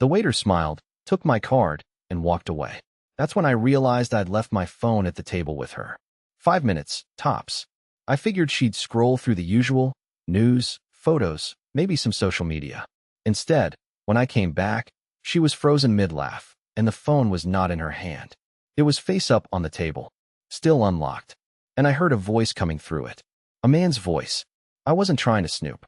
The waiter smiled, took my card, and walked away. That's when I realized I'd left my phone at the table with her. 5 minutes, tops. I figured she'd scroll through the usual, news, photos, maybe some social media. Instead, when I came back, she was frozen mid-laugh, and the phone was not in her hand. It was face up on the table, still unlocked, and I heard a voice coming through it. A man's voice. I wasn't trying to snoop,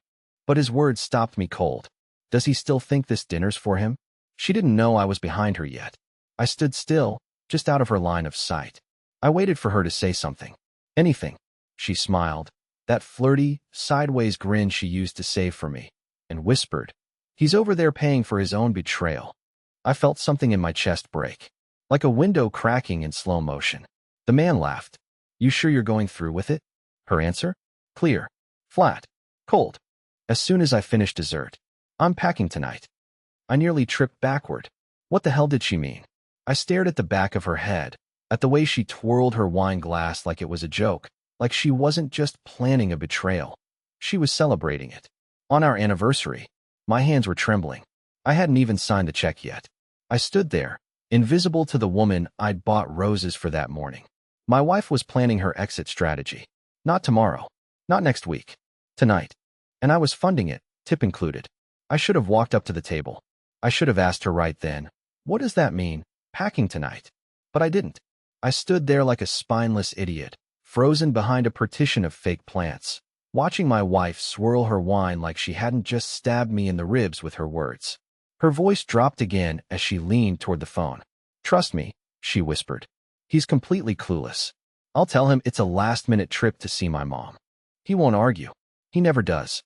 but his words stopped me cold. Does he still think this dinner's for him? She didn't know I was behind her yet. I stood still, just out of her line of sight. I waited for her to say something. Anything. She smiled, that flirty, sideways grin she used to save for me, and whispered, "He's over there paying for his own betrayal." I felt something in my chest break, like a window cracking in slow motion. The man laughed. "You sure you're going through with it?" Her answer? Clear. Flat. Cold. As soon as I finished dessert. "I'm packing tonight." I nearly tripped backward. What the hell did she mean? I stared at the back of her head, at the way she twirled her wine glass like it was a joke, like she wasn't just planning a betrayal. She was celebrating it. On our anniversary. My hands were trembling. I hadn't even signed the check yet. I stood there, invisible to the woman I'd bought roses for that morning. My wife was planning her exit strategy. Not tomorrow. Not next week. Tonight. And I was funding it, tip included. I should have walked up to the table. I should have asked her right then, "What does that mean, packing tonight?" But I didn't. I stood there like a spineless idiot, frozen behind a partition of fake plants, watching my wife swirl her wine like she hadn't just stabbed me in the ribs with her words. Her voice dropped again as she leaned toward the phone. "Trust me," she whispered. "He's completely clueless. I'll tell him it's a last-minute trip to see my mom. He won't argue. He never does."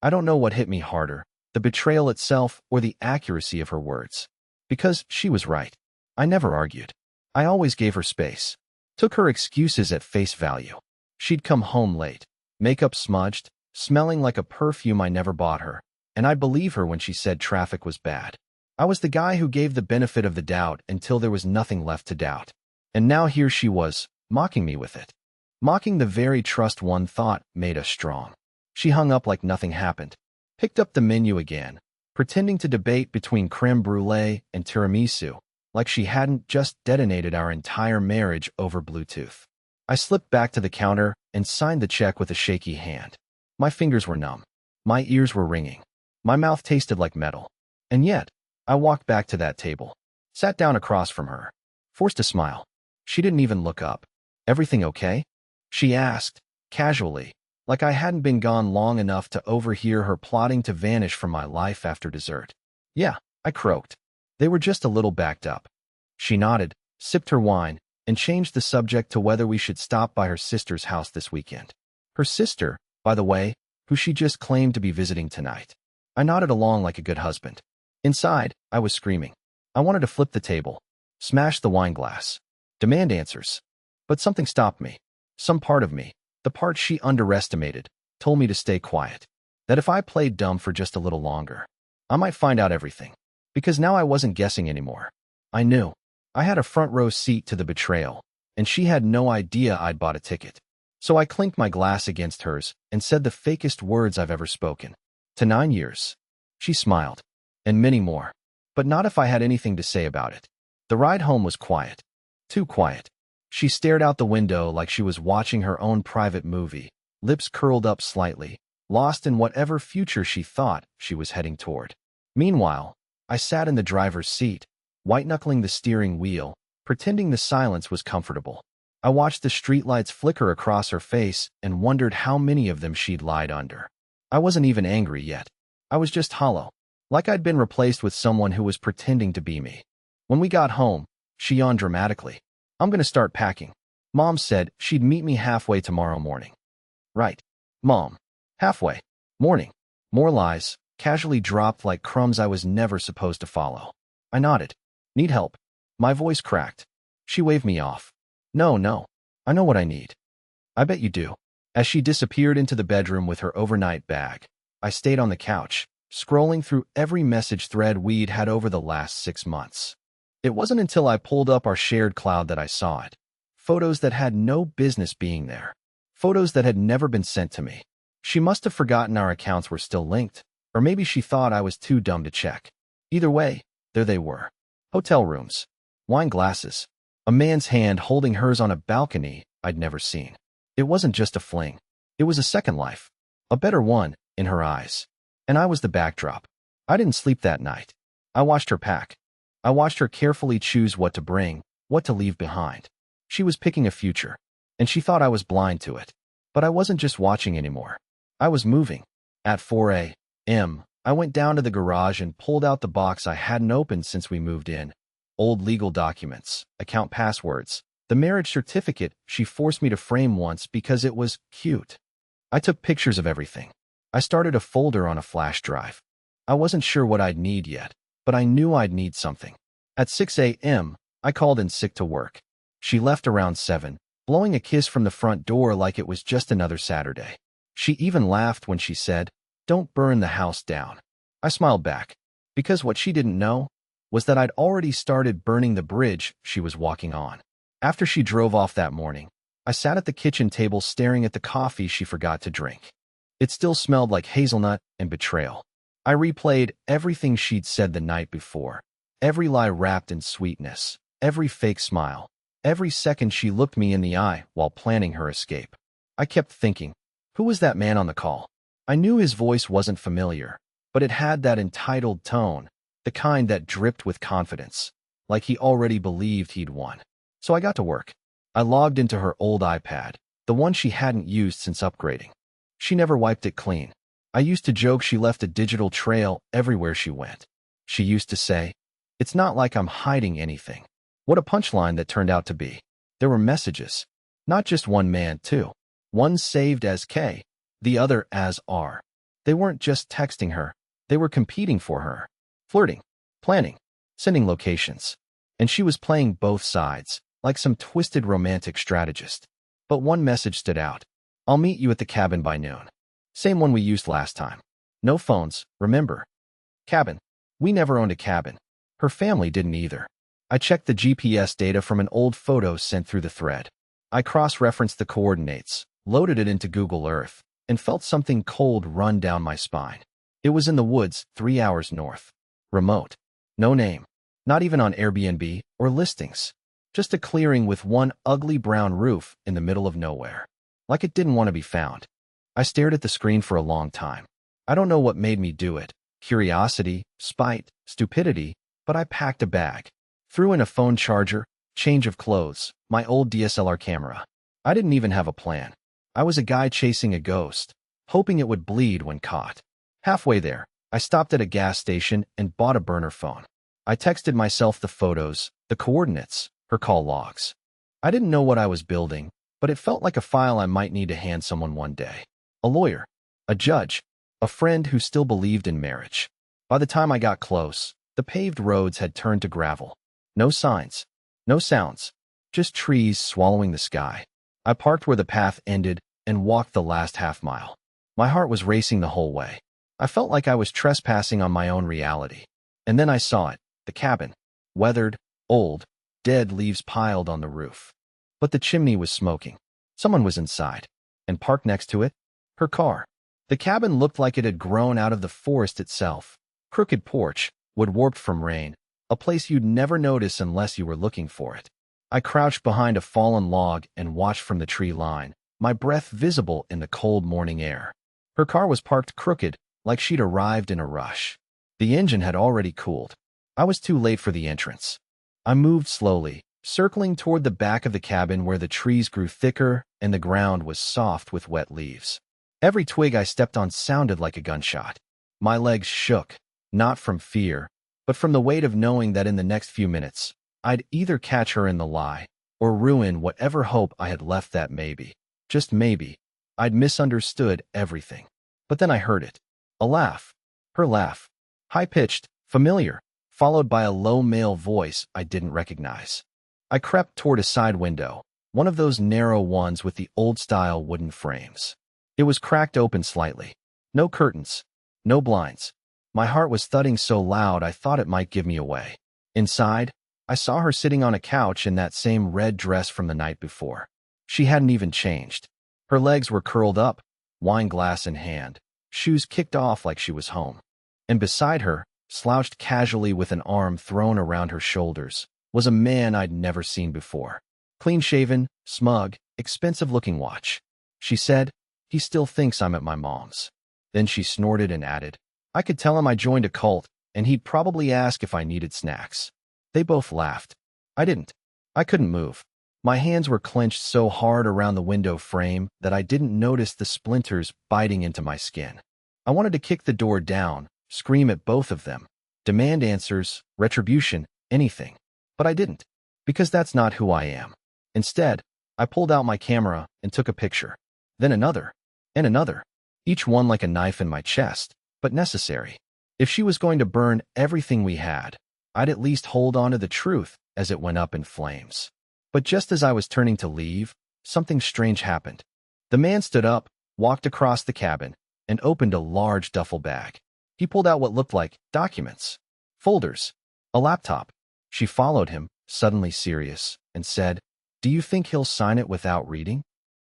I don't know what hit me harder, the betrayal itself or the accuracy of her words. Because she was right. I never argued. I always gave her space. Took her excuses at face value. She'd come home late, makeup smudged, smelling like a perfume I never bought her, and I'd believe her when she said traffic was bad. I was the guy who gave the benefit of the doubt until there was nothing left to doubt. And now here she was, mocking me with it. Mocking the very trust one thought made us strong. She hung up like nothing happened. Picked up the menu again, pretending to debate between creme brulee and tiramisu, like she hadn't just detonated our entire marriage over Bluetooth. I slipped back to the counter and signed the check with a shaky hand. My fingers were numb. My ears were ringing. My mouth tasted like metal. And yet, I walked back to that table, sat down across from her, forced a smile. She didn't even look up. "Everything okay?" she asked, casually, like I hadn't been gone long enough to overhear her plotting to vanish from my life after dessert. "Yeah," I croaked. "They were just a little backed up." She nodded, sipped her wine, and changed the subject to whether we should stop by her sister's house this weekend. Her sister, by the way, who she just claimed to be visiting tonight. I nodded along like a good husband. Inside, I was screaming. I wanted to flip the table, smash the wine glass, demand answers. But something stopped me. Some part of me, the part she underestimated, told me to stay quiet. That if I played dumb for just a little longer, I might find out everything. Because now I wasn't guessing anymore. I knew. I had a front row seat to the betrayal, and she had no idea I'd bought a ticket. So I clinked my glass against hers and said the fakest words I've ever spoken. To 9 years. She smiled. And many more. But not if I had anything to say about it. The ride home was quiet. Too quiet. She stared out the window like she was watching her own private movie, lips curled up slightly, lost in whatever future she thought she was heading toward. Meanwhile, I sat in the driver's seat, white-knuckling the steering wheel, pretending the silence was comfortable. I watched the streetlights flicker across her face and wondered how many of them she'd lied under. I wasn't even angry yet. I was just hollow, like I'd been replaced with someone who was pretending to be me. When we got home, she yawned dramatically. "I'm going to start packing. Mom said she'd meet me halfway tomorrow morning." "Right. Mom. Halfway. Morning." More lies, casually dropped like crumbs I was never supposed to follow. I nodded. "Need help?" My voice cracked. She waved me off. No. I know what I need." "I bet you do." As she disappeared into the bedroom with her overnight bag, I stayed on the couch, scrolling through every message thread we'd had over the last 6 months. It wasn't until I pulled up our shared cloud that I saw it. Photos that had no business being there. Photos that had never been sent to me. She must have forgotten our accounts were still linked, or maybe she thought I was too dumb to check. Either way, There they were. Hotel rooms. Wine glasses. A man's hand holding hers on a balcony I'd never seen. It wasn't just a fling. It was a second life. A better one, in her eyes. And I was the backdrop. I didn't sleep that night. I watched her pack. I watched her carefully choose what to bring, what to leave behind. She was picking a future, and she thought I was blind to it. But I wasn't just watching anymore. I was moving. At 4 a.m., I went down to the garage and pulled out the box I hadn't opened since we moved in. Old legal documents, account passwords, the marriage certificate she forced me to frame once because it was cute. I took pictures of everything. I started a folder on a flash drive. I wasn't sure what I'd need yet, but I knew I'd need something. At 6 a.m., I called in sick to work. She left around 7, blowing a kiss from the front door like it was just another Saturday. She even laughed when she said, "Don't burn the house down." I smiled back, because what she didn't know was that I'd already started burning the bridge she was walking on. After she drove off that morning, I sat at the kitchen table staring at the coffee she forgot to drink. It still smelled like hazelnut and betrayal. I replayed everything she'd said the night before, every lie wrapped in sweetness, every fake smile, every second she looked me in the eye while planning her escape. I kept thinking, who was that man on the call? I knew his voice wasn't familiar, but it had that entitled tone, the kind that dripped with confidence, like he already believed he'd won. So I got to work. I logged into her old iPad, the one she hadn't used since upgrading. She never wiped it clean. I used to joke she left a digital trail everywhere she went. She used to say, "It's not like I'm hiding anything." What a punchline that turned out to be. There were messages. Not just one man, too. One saved as K, the other as R. They weren't just texting her. They were competing for her. Flirting. Planning. Sending locations. And she was playing both sides, like some twisted romantic strategist. But one message stood out. "I'll meet you at the cabin by noon." Same one we used last time. No phones, remember? Cabin. We never owned a cabin. Her family didn't either. I checked the GPS data from an old photo sent through the thread. I cross-referenced the coordinates, loaded it into Google Earth, and felt something cold run down my spine. It was in the woods, 3 hours north. Remote. No name. Not even on Airbnb or listings. Just a clearing with one ugly brown roof in the middle of nowhere. Like it didn't want to be found. I stared at the screen for a long time. I don't know what made me do it. Curiosity, spite, stupidity, but I packed a bag. Threw in a phone charger, change of clothes, my old DSLR camera. I didn't even have a plan. I was a guy chasing a ghost, hoping it would bleed when caught. Halfway there, I stopped at a gas station and bought a burner phone. I texted myself the photos, the coordinates, her call logs. I didn't know what I was building, but it felt like a file I might need to hand someone one day. A lawyer, a judge, a friend who still believed in marriage. By the time I got close, the paved roads had turned to gravel. No signs, no sounds, just trees swallowing the sky. I parked where the path ended and walked the last half mile. My heart was racing the whole way. I felt like I was trespassing on my own reality. And then I saw it, the cabin. Weathered, old, dead leaves piled on the roof. But the chimney was smoking. Someone was inside. And parked next to it, her car. The cabin looked like it had grown out of the forest itself. Crooked porch, wood warped from rain, a place you'd never notice unless you were looking for it. I crouched behind a fallen log and watched from the tree line, my breath visible in the cold morning air. Her car was parked crooked, like she'd arrived in a rush. The engine had already cooled. I was too late for the entrance. I moved slowly, circling toward the back of the cabin where the trees grew thicker and the ground was soft with wet leaves. Every twig I stepped on sounded like a gunshot. My legs shook, not from fear, but from the weight of knowing that in the next few minutes, I'd either catch her in the lie or ruin whatever hope I had left that maybe, just maybe, I'd misunderstood everything. But then I heard it. A laugh. Her laugh. High-pitched, familiar, followed by a low male voice I didn't recognize. I crept toward a side window, one of those narrow ones with the old-style wooden frames. It was cracked open slightly. No curtains. No blinds. My heart was thudding so loud I thought it might give me away. Inside, I saw her sitting on a couch in that same red dress from the night before. She hadn't even changed. Her legs were curled up, wine glass in hand, shoes kicked off like she was home. And beside her, slouched casually with an arm thrown around her shoulders, was a man I'd never seen before. Clean-shaven, smug, expensive-looking watch. She said, "He still thinks I'm at my mom's." Then she snorted and added, "I could tell him I joined a cult, and he'd probably ask if I needed snacks." They both laughed. I didn't. I couldn't move. My hands were clenched so hard around the window frame that I didn't notice the splinters biting into my skin. I wanted to kick the door down, scream at both of them, demand answers, retribution, anything. But I didn't, because that's not who I am. Instead, I pulled out my camera and took a picture. Then another, and another, each one like a knife in my chest, but necessary. If she was going to burn everything we had, I'd at least hold on to the truth as it went up in flames. But just as I was turning to leave, something strange happened. The man stood up, walked across the cabin, and opened a large duffel bag. He pulled out what looked like documents, folders, a laptop. She followed him, suddenly serious, and said, "Do you think he'll sign it without reading?"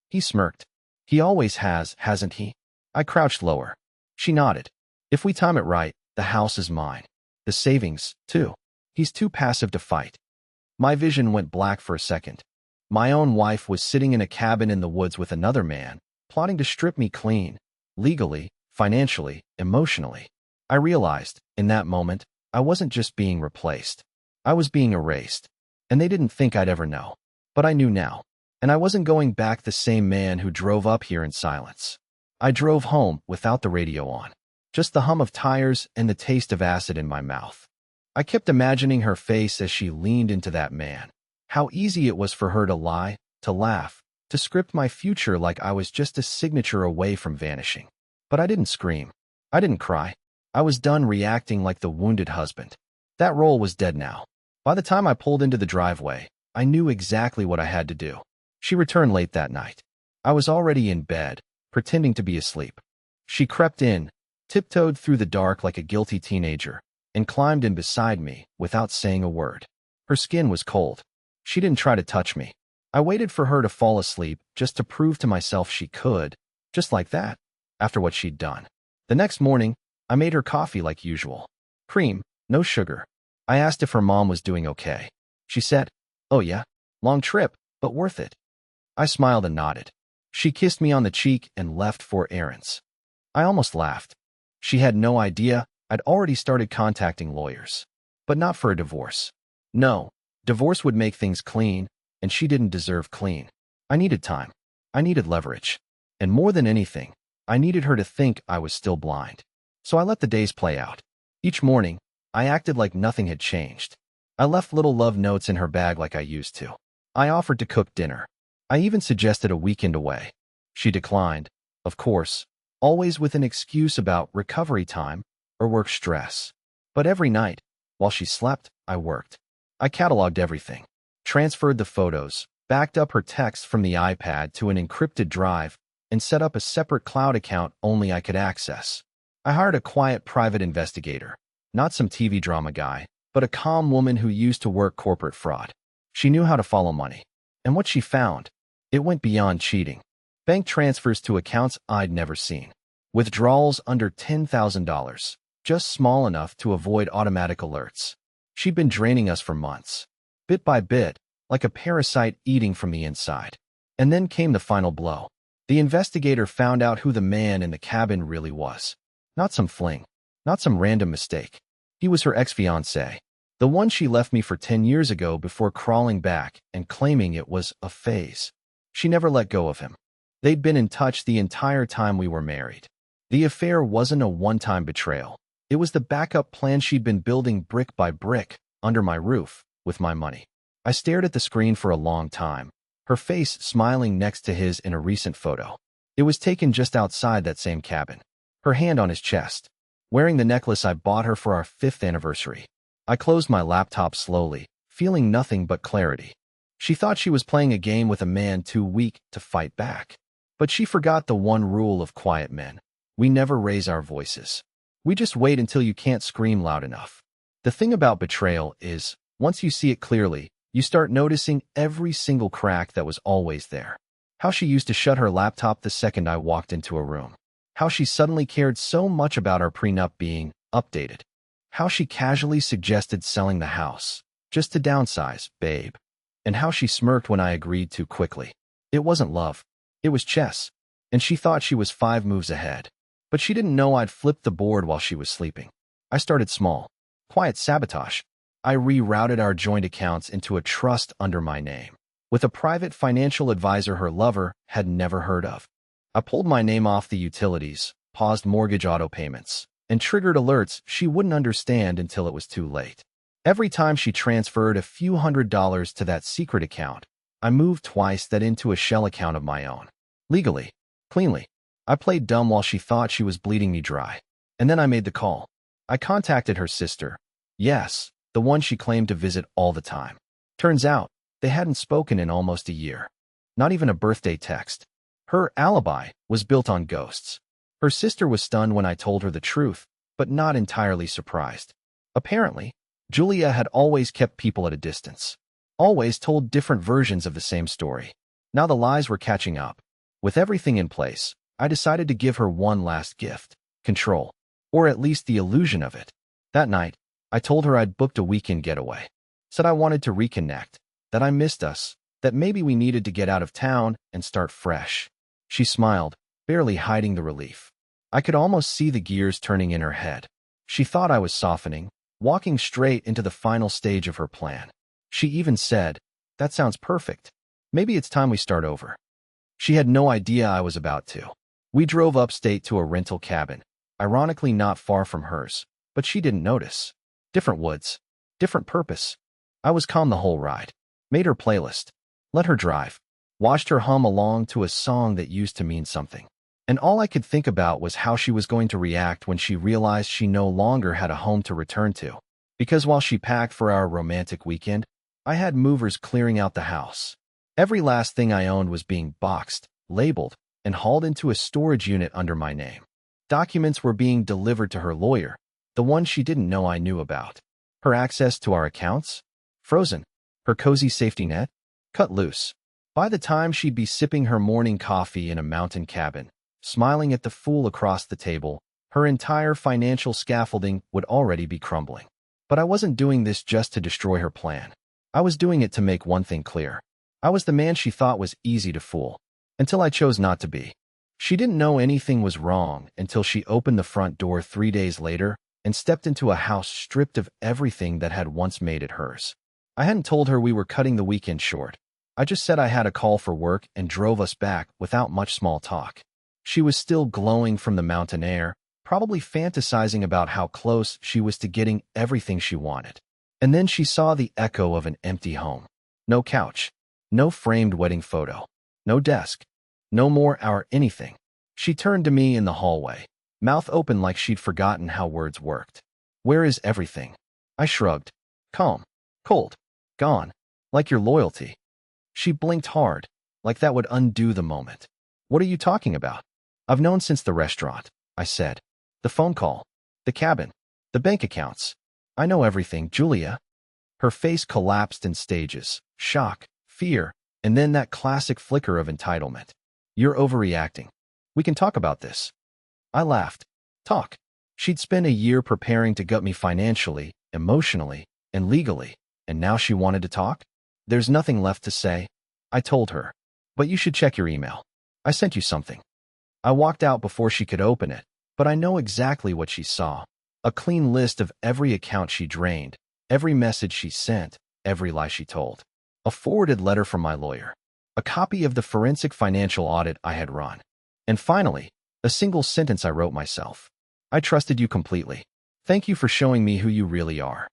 He smirked. "He always has, hasn't he?" I crouched lower. She nodded. "If we time it right, the house is mine. The savings, too. He's too passive to fight." My vision went black for a second. My own wife was sitting in a cabin in the woods with another man, plotting to strip me clean, legally, financially, emotionally. I realized, in that moment, I wasn't just being replaced. I was being erased. And they didn't think I'd ever know. But I knew now. And I wasn't going back the same man who drove up here in silence. I drove home without the radio on. Just the hum of tires and the taste of acid in my mouth. I kept imagining her face as she leaned into that man. How easy it was for her to lie, to laugh, to script my future like I was just a signature away from vanishing. But I didn't scream. I didn't cry. I was done reacting like the wounded husband. That role was dead now. By the time I pulled into the driveway, I knew exactly what I had to do. She returned late that night. I was already in bed, pretending to be asleep. She crept in, tiptoed through the dark like a guilty teenager, and climbed in beside me without saying a word. Her skin was cold. She didn't try to touch me. I waited for her to fall asleep just to prove to myself she could, just like that, after what she'd done. The next morning, I made her coffee like usual. Cream, no sugar. I asked if her mom was doing okay. She said, "Oh yeah, long trip, but worth it." I smiled and nodded. She kissed me on the cheek and left for errands. I almost laughed. She had no idea I'd already started contacting lawyers. But not for a divorce. No, divorce would make things clean, and she didn't deserve clean. I needed time. I needed leverage. And more than anything, I needed her to think I was still blind. So I let the days play out. Each morning, I acted like nothing had changed. I left little love notes in her bag like I used to. I offered to cook dinner. I even suggested a weekend away. She declined, of course, always with an excuse about recovery time or work stress. But every night, while she slept, I worked. I cataloged everything, transferred the photos, backed up her texts from the iPad to an encrypted drive, and set up a separate cloud account only I could access. I hired a quiet private investigator, not some TV drama guy, but a calm woman who used to work corporate fraud. She knew how to follow money. And what she found, it went beyond cheating. Bank transfers to accounts I'd never seen. Withdrawals under $10,000, just small enough to avoid automatic alerts. She'd been draining us for months, bit by bit, like a parasite eating from the inside. And then came the final blow. The investigator found out who the man in the cabin really was. Not some fling, not some random mistake. He was her ex-fiancé, the one she left me for 10 years ago before crawling back and claiming it was a phase. She never let go of him. They'd been in touch the entire time we were married. The affair wasn't a one-time betrayal. It was the backup plan she'd been building brick by brick, under my roof, with my money. I stared at the screen for a long time, her face smiling next to his in a recent photo. It was taken just outside that same cabin. Her hand on his chest, wearing the necklace I bought her for our 5th anniversary. I closed my laptop slowly, feeling nothing but clarity. She thought she was playing a game with a man too weak to fight back. But she forgot the one rule of quiet men. We never raise our voices. We just wait until you can't scream loud enough. The thing about betrayal is, once you see it clearly, you start noticing every single crack that was always there. How she used to shut her laptop the second I walked into a room. How she suddenly cared so much about our prenup being updated. How she casually suggested selling the house, just to downsize, babe. And how she smirked when I agreed too quickly. It wasn't love. It was chess. And she thought she was 5 moves ahead. But she didn't know I'd flipped the board while she was sleeping. I started small. Quiet sabotage. I rerouted our joint accounts into a trust under my name, with a private financial advisor her lover had never heard of. I pulled my name off the utilities, paused mortgage auto payments, and triggered alerts she wouldn't understand until it was too late. Every time she transferred a few $100s to that secret account, I moved twice that into a shell account of my own. Legally. Cleanly. I played dumb while she thought she was bleeding me dry. And then I made the call. I contacted her sister. Yes, the one she claimed to visit all the time. Turns out, they hadn't spoken in almost a year. Not even a birthday text. Her alibi was built on ghosts. Her sister was stunned when I told her the truth, but not entirely surprised. Apparently, Julia had always kept people at a distance. Always told different versions of the same story. Now the lies were catching up. With everything in place, I decided to give her one last gift. Control. Or at least the illusion of it. That night, I told her I'd booked a weekend getaway. Said I wanted to reconnect. That I missed us. That maybe we needed to get out of town and start fresh. She smiled, barely hiding the relief. I could almost see the gears turning in her head. She thought I was softening, walking straight into the final stage of her plan. She even said, "That sounds perfect. Maybe it's time we start over." She had no idea I was about to. We drove upstate to a rental cabin, ironically not far from hers, but she didn't notice. Different woods, different purpose. I was calm the whole ride. Made her playlist. Let her drive. Watched her hum along to a song that used to mean something. And all I could think about was how she was going to react when she realized she no longer had a home to return to. Because while she packed for our romantic weekend, I had movers clearing out the house. Every last thing I owned was being boxed, labeled, and hauled into a storage unit under my name. Documents were being delivered to her lawyer, the one she didn't know I knew about. Her access to our accounts? Frozen. Her cozy safety net? Cut loose. By the time she'd be sipping her morning coffee in a mountain cabin, smiling at the fool across the table, her entire financial scaffolding would already be crumbling. But I wasn't doing this just to destroy her plan. I was doing it to make one thing clear. I was the man she thought was easy to fool, until I chose not to be. She didn't know anything was wrong until she opened the front door 3 days later and stepped into a house stripped of everything that had once made it hers. I hadn't told her we were cutting the weekend short. I just said I had a call for work and drove us back without much small talk. She was still glowing from the mountain air, probably fantasizing about how close she was to getting everything she wanted. And then she saw the echo of an empty home. No couch. No framed wedding photo. No desk. No more our anything. She turned to me in the hallway, mouth open like she'd forgotten how words worked. "Where is everything?" I shrugged. "Calm. Cold. Gone. Like your loyalty." She blinked hard, like that would undo the moment. "What are you talking about?" "I've known since the restaurant," I said. "The phone call. The cabin. The bank accounts. I know everything, Julia." Her face collapsed in stages. Shock. Fear. And then that classic flicker of entitlement. "You're overreacting. We can talk about this." I laughed. Talk. She'd spent a year preparing to gut me financially, emotionally, and legally, and now she wanted to talk? "There's nothing left to say," I told her. "But you should check your email. I sent you something." I walked out before she could open it, but I know exactly what she saw. A clean list of every account she drained, every message she sent, every lie she told. A forwarded letter from my lawyer. A copy of the forensic financial audit I had run. And finally, a single sentence I wrote myself. "I trusted you completely. Thank you for showing me who you really are."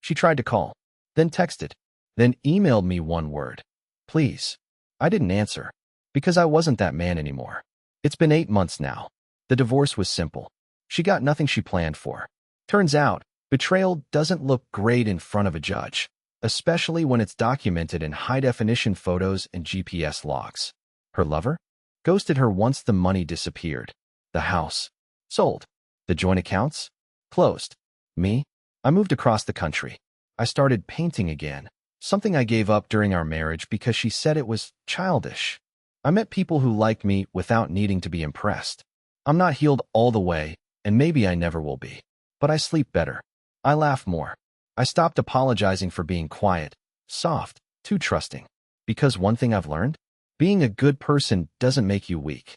She tried to call, then texted, then emailed me one word. "Please." I didn't answer, because I wasn't that man anymore. It's been 8 months now. The divorce was simple. She got nothing she planned for. Turns out, betrayal doesn't look great in front of a judge, especially when it's documented in high-definition photos and GPS logs. Her lover? Ghosted her once the money disappeared. The house? Sold. The joint accounts? Closed. Me? I moved across the country. I started painting again, something I gave up during our marriage because she said it was childish. I met people who liked me without needing to be impressed. I'm not healed all the way, and maybe I never will be. But I sleep better. I laugh more. I stopped apologizing for being quiet, soft, too trusting. Because one thing I've learned? Being a good person doesn't make you weak.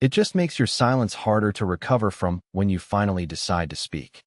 It just makes your silence harder to recover from when you finally decide to speak.